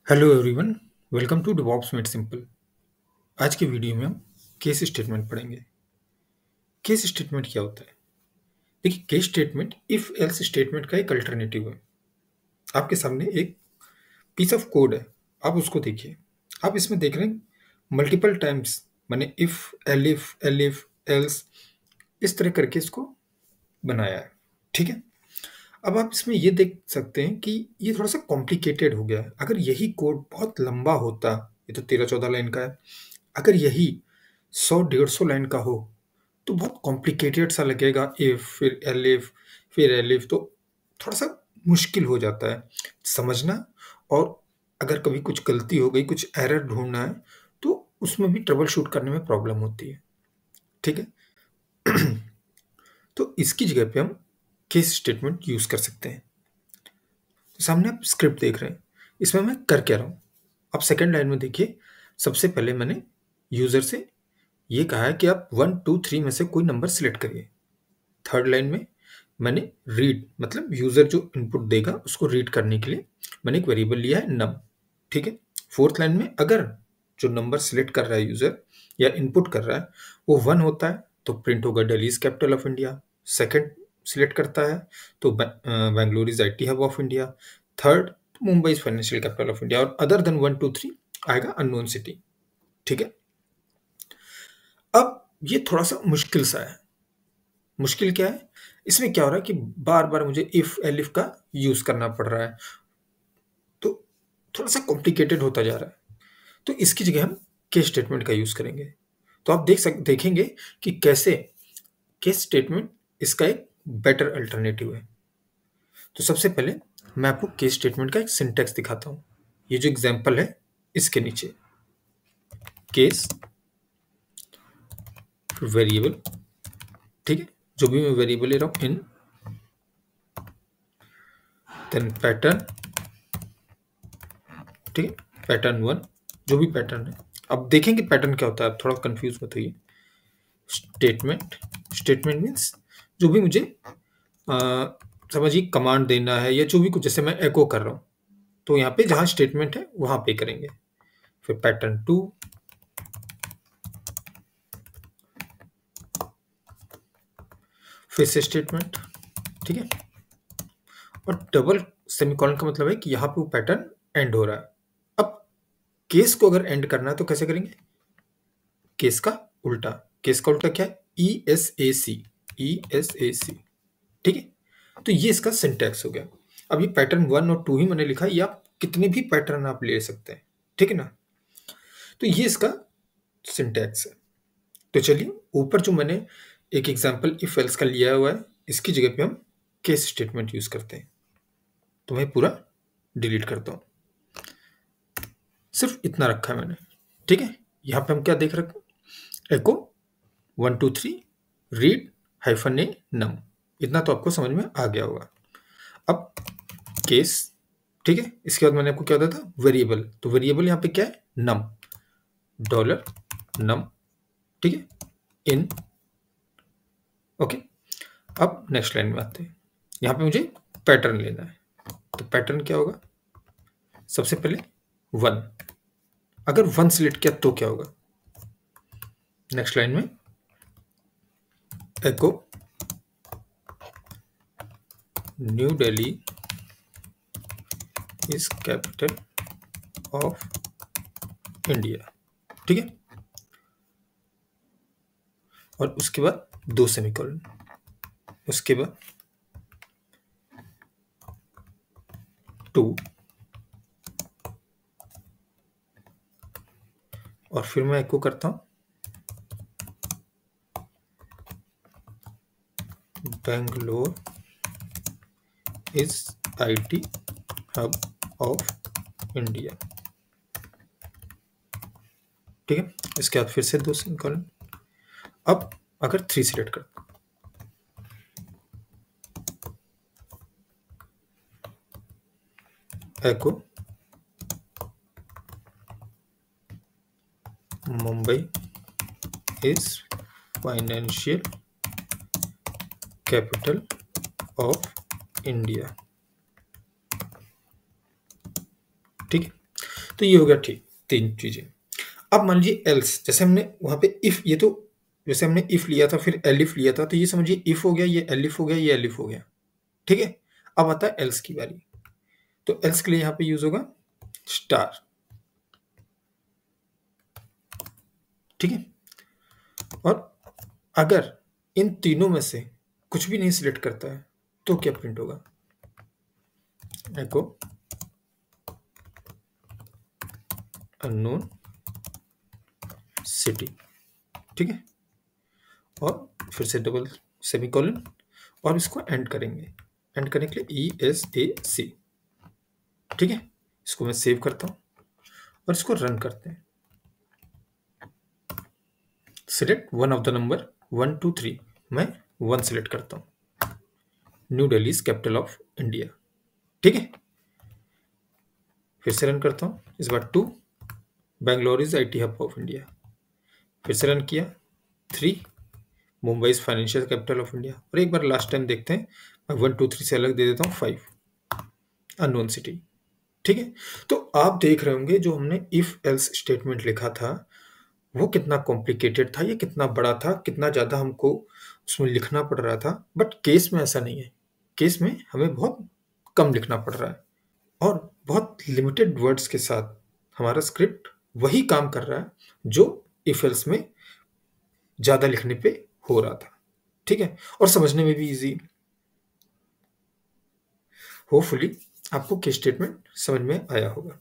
Hello everyone, welcome to DevOps made simple. आज के video में हम केस स्टेटमेंट पढ़ेंगे। केस स्टेटमेंट क्या होता है? देखिए, case statement if else statement का एक अल्टरनेटिव है। आपके सामने एक पीस ऑफ कोड है, आप उसको देखिए। आप इसमें देख रहे हैं मल्टीपल टाइम्स, माने इफ, एलिफ, एल्स, इस तरह करके इसको बनाया है। ठीक है। अब आप इसमें ये देख सकते हैं कि ये थोड़ा सा कॉम्प्लिकेटेड हो गया है। अगर यही कोड बहुत लंबा होता, ये तो 13-14 लाइन का है, अगर यही 100-150 लाइन का हो तो बहुत कॉम्प्लिकेटेड सा लगेगा। इफ फिर एलिफ फिर एलिफ, तो थोड़ा सा मुश्किल हो जाता है समझना। और अगर कभी कुछ गलती हो गई, कुछ एरर ढूंढना है, तो उसमें भी ट्रबल शूट करने में प्रॉब्लम होती है। ठीक है। तो इसकी जगह पे हम केस स्टेटमेंट यूज कर सकते हैं। तो सामने आप स्क्रिप्ट देख रहे हैं, इसमें मैं कर क्या रहा हूँ। अब सेकेंड लाइन में देखिए, सबसे पहले मैंने यूजर से ये कहा है कि आप 1, 2, 3 में से कोई नंबर सिलेक्ट करिए। थर्ड लाइन में मैंने रीड, मतलब यूजर जो इनपुट देगा उसको रीड करने के लिए मैंने एक वेरिएबल लिया है नम। ठीक है। फोर्थ लाइन में अगर जो नंबर सिलेक्ट कर रहा है यूजर या इनपुट कर रहा है वो 1 होता है तो प्रिंट होगा Delhi is capital of India. Second select करता है तो Bangalore is IT hub of India. Third, Mumbai is financial capital of India. और अदर देन 1, 2, 3 आएगा अननोन सिटी। ठीक है। अब ये थोड़ा सा मुश्किल सा है। मुश्किल क्या है? इसमें क्या हो रहा है कि बार बार मुझे इफ एलिफ का यूज करना पड़ रहा है, तो थोड़ा सा कॉम्प्लिकेटेड होता जा रहा है। तो इसकी जगह हम केस स्टेटमेंट का यूज करेंगे। तो आप देखेंगे कि कैसे केस स्टेटमेंट इसका एक बेटर अल्टरनेटिव है। तो सबसे पहले मैं आपको केस स्टेटमेंट का एक सिंटेक्स दिखाता हूँ। ये जो एग्जाम्पल है इसके नीचे केस वेरिएबल, ठीक है, जो भी मैं वेरिएबल ले रहा हूँ, इन देन पैटर्न, ठीक है, पैटर्न 1, जो भी पैटर्न है। अब देखेंगे पैटर्न क्या होता है, आप थोड़ा कंफ्यूज मत होइए। स्टेटमेंट, स्टेटमेंट मीन्स जो भी मुझे समझिए कमांड देना है या जो भी कुछ, जैसे मैं एको कर रहा हूँ तो यहाँ पे जहाँ स्टेटमेंट है वहां पे करेंगे। फिर पैटर्न 2, फिर से स्टेटमेंट, ठीक है। और डबल सेमीकोलन का मतलब है कि यहाँ पे वो पैटर्न एंड हो रहा है। अब केस को अगर एंड करना है तो कैसे करेंगे? केस का उल्टा। केस का उल्टा क्या है? E S A C, E S A C. ठीक है। तो ये इसका सिंटैक्स हो गया। अब ये पैटर्न 1 और 2 ही मैंने लिखा है, या कितने भी पैटर्न आप ले सकते हैं। ठीक है ना। तो ये इसका सिंटैक्स है। तो चलिए, ऊपर जो मैंने एक एग्जांपल इफ एल्स का लिया हुआ है, इसकी जगह पे हम केस स्टेटमेंट यूज करते हैं। तो मैं पूरा डिलीट करता हूँ, सिर्फ इतना रखा है मैंने। ठीक है। यहाँ पे हम क्या देख रहे हैं? एको 1, 2, 3 रीड हाइफन ए नम। इतना तो आपको समझ में आ गया होगा। अब केस, ठीक है। इसके बाद मैंने आपको क्या बताया था? वेरिएबल। तो वेरिएबल यहाँ पे क्या है? नम, डॉलर नम, ठीक है, इन। ओके। अब नेक्स्ट लाइन में आते हैं। यहाँ पे मुझे पैटर्न लेना है, तो पैटर्न क्या होगा? सबसे पहले 1। अगर 1 सिलेक्ट किया तो क्या होगा? नेक्स्ट लाइन में echo New Delhi is capital of India. ठीक है। और उसके बाद 2 सेमीकोलन, उसके बाद 2, और फिर मैं एको करता हूं Bangalore is IT hub of India. ठीक है। इसके बाद फिर से 2 सेमीकोलन। अब अगर 3 सिलेक्ट करता हूं, echo Mumbai is financial capital of India. ठीक है। तो ये हो गया ठीक, 3 चीज़ें। अब मान लीजिए एल्स, जैसे हमने वहाँ पे इफ, ये तो जैसे हमने इफ लिया था फिर एलिफ लिया था, तो ये समझिए इफ हो गया, ये एलिफ हो गया, ये एलिफ हो गया, ठीक है। अब आता है एल्स की बारी। तो एल्स के लिए यहाँ पे यूज होगा स्टार, ठीक है। और अगर इन तीनों में से कुछ भी नहीं सिलेक्ट करता है तो क्या प्रिंट होगा? एको अननोन सिटी, ठीक है। और फिर से डबल सेमीकोलन और इसको एंड करेंगे। एंड करने के लिए ESAC, ठीक है। इसको मैं सेव करता हूँ और इसको रन करते हैं। Select one of the number 1 2 3, मैं 1 सिलेक्ट करता हूँ। New Delhi is capital of India, ठीक है। फिर से रन करता हूँ, इस बार 2, Bangalore is IT hub of India. फिर से रन किया, 3, Mumbai is financial capital of India. और एक बार लास्ट टाइम देखते हैं, मैं 1 2 3 से अलग दे देता हूँ 5, अननोन सिटी, ठीक है। तो आप देख रहे होंगे जो हमने इफ एल्स स्टेटमेंट लिखा था वो कितना कॉम्प्लिकेटेड था, ये कितना बड़ा था, कितना ज़्यादा हमको उसमें लिखना पड़ रहा था। बट केस में ऐसा नहीं है, केस में हमें बहुत कम लिखना पड़ रहा है और बहुत लिमिटेड वर्ड्स के साथ हमारा स्क्रिप्ट वही काम कर रहा है जो इफ एल्स में ज़्यादा लिखने पे हो रहा था, ठीक है। और समझने में भी ईजी। होपफुली आपको केस स्टेटमेंट समझ में आया होगा।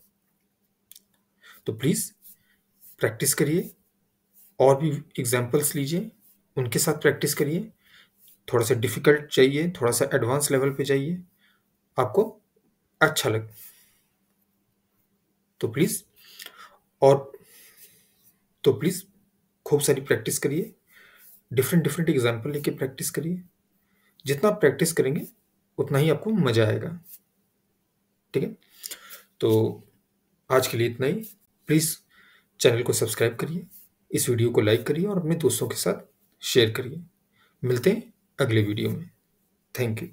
तो प्लीज़ प्रैक्टिस करिए, और भी एग्जाम्पल्स लीजिए, उनके साथ प्रैक्टिस करिए। थोड़ा सा डिफिकल्ट चाहिए, थोड़ा सा एडवांस लेवल पे जाइए, आपको अच्छा लगे। तो प्लीज़ और तो प्लीज़ खूब सारी प्रैक्टिस करिए, डिफरेंट डिफरेंट एग्जाम्पल लेके प्रैक्टिस करिए। जितना प्रैक्टिस करेंगे उतना ही आपको मज़ा आएगा, ठीक है। तो आज के लिए इतना ही। प्लीज़ चैनल को सब्सक्राइब करिए, इस वीडियो को लाइक करिए और अपने दोस्तों के साथ शेयर करिए। मिलते हैं अगले वीडियो में। Thank you.